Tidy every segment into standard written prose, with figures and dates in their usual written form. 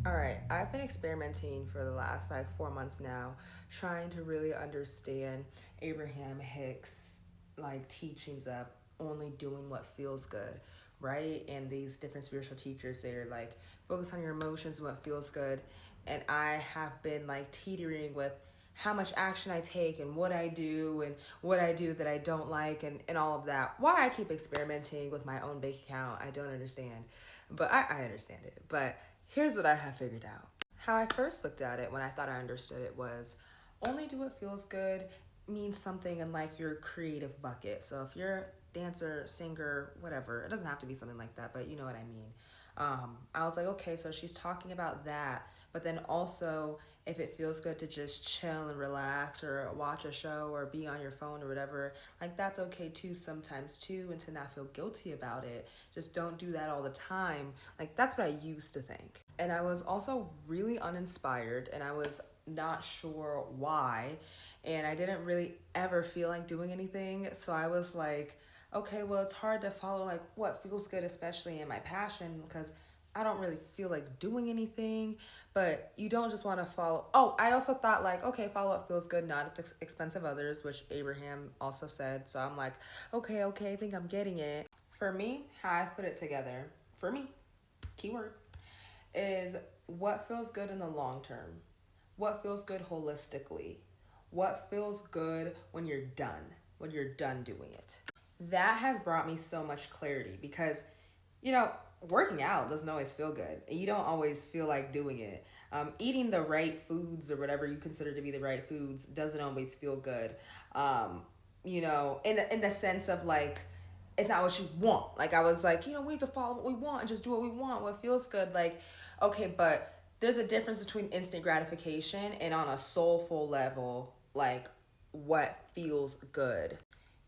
All right, I've been experimenting for the last like 4 months now, trying to really understand Abraham Hicks like teachings of only doing what feels good, right? And these different spiritual teachers, they're like focus on your emotions and what feels good. And I have been like teetering with how much action I take and what I do that I don't like and all of that. Why I keep experimenting with my own bank account, I don't understand. But I understand it. But here's what I have figured out. How I first looked at it when I thought I understood it was only do what feels good means something in like your creative bucket. So if you're a dancer, singer, whatever, it doesn't have to be something like that, but you know what I mean. I was like, okay, so she's talking about that, but then also if it feels good to just chill and relax or watch a show or be on your phone or whatever, like that's okay too sometimes too, and to not feel guilty about it. Just don't do that all the time. Like that's what I used to think. And I was also really uninspired and I was not sure why. And I didn't really ever feel like doing anything. So I was like, okay, well, it's hard to follow like what feels good, especially in my passion, because I don't really feel like doing anything. But you don't just want to follow. Oh, I also thought like, okay, follow what feels good, not at the expense of others, which Abraham also said. So I'm like, okay, I think I'm getting it. For me, how I put it together, for me, keyword, is what feels good in the long term, what feels good holistically, what feels good when you're done doing it. That has brought me so much clarity because, you know, working out doesn't always feel good. You don't always feel like doing it. Eating the right foods or whatever you consider to be the right foods doesn't always feel good. In the sense of like, it's not what you want. Like I was like, we need to follow what we want and just do what we want, what feels good. Like, okay, but there's a difference between instant gratification and on a soulful level, like what feels good.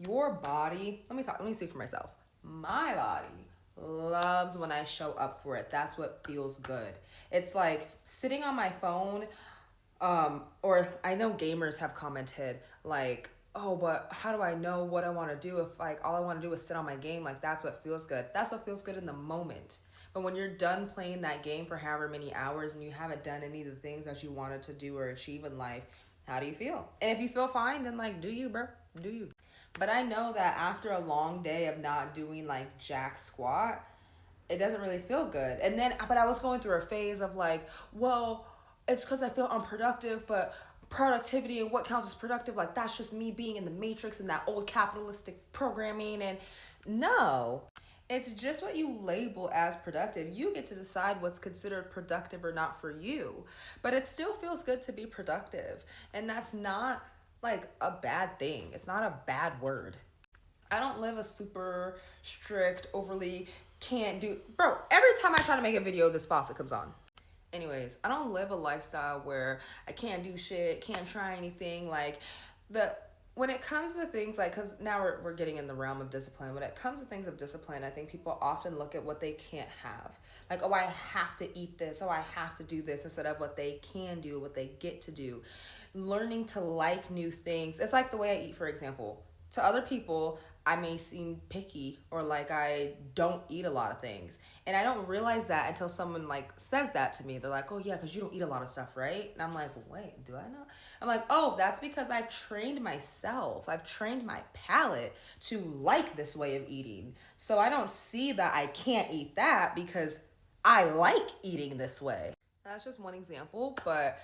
Your body, let me speak for myself. My body loves when I show up for it. That's what feels good. It's like sitting on my phone, or I know gamers have commented like, oh, but how do I know what I want to do if like all I want to do is sit on my game? Like that's what feels good. That's what feels good in the moment. But when you're done playing that game for however many hours and you haven't done any of the things that you wanted to do or achieve in life, how do you feel? And if you feel fine, then like do you, bro? Do you? But I know that after a long day of not doing like jack squat, it doesn't really feel good. And then, but I was going through a phase of like, well, it's because I feel unproductive, but productivity and what counts as productive, like that's just me being in the matrix and that old capitalistic programming. And no, it's just what you label as productive. You get to decide what's considered productive or not for you, but it still feels good to be productive. And that's not like a bad thing, it's not a bad word. I don't live a super strict, overly can't do. Bro, every time I try to make a video, this faucet comes on. Anyways, I don't live a lifestyle where I can't do shit, can't try anything. Like, the when it comes to things like, because now we're getting in the realm of discipline. When it comes to things of discipline, I think people often look at what they can't have. Like, oh, I have to eat this. Oh, I have to do this, instead of what they can do, what they get to do. Learning to like new things. It's like the way I eat, for example. To other people, I may seem picky or like I don't eat a lot of things. And I don't realize that until someone like says that to me. They're like, oh yeah, because you don't eat a lot of stuff, right? And I'm like, wait, do I know? I'm like, oh, that's because I've trained myself. I've trained my palate to like this way of eating. So I don't see that I can't eat that because I like eating this way. That's just one example, but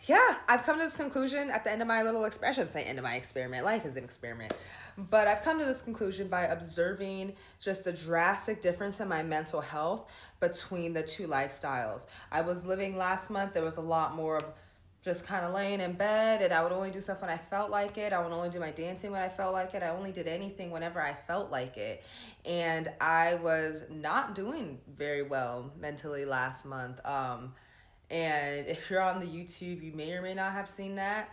yeah, I've come to this conclusion at the end of my little experiment. Say end of my experiment. Life is an experiment. But I've come to this conclusion by observing just the drastic difference in my mental health between the two lifestyles. I was living last month, there was a lot more of just kind of laying in bed, and I would only do stuff when I felt like it. I would only do my dancing when I felt like it. I only did anything whenever I felt like it. And I was not doing very well mentally last month. And if you're on the YouTube, you may or may not have seen that.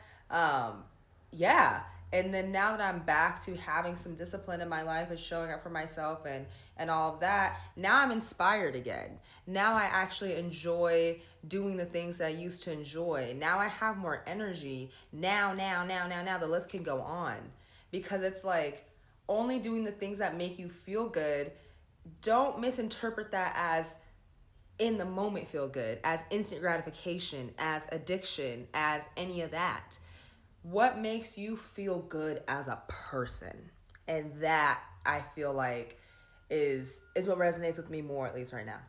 Yeah. And then now that I'm back to having some discipline in my life and showing up for myself and all of that, now I'm inspired again. Now I actually enjoy doing the things that I used to enjoy. Now I have more energy. Now, the list can go on. Because it's like only doing the things that make you feel good. Don't misinterpret that as in the moment feel good, as instant gratification, as addiction, as any of that. What makes you feel good as a person? And that I feel like is what resonates with me more, at least right now.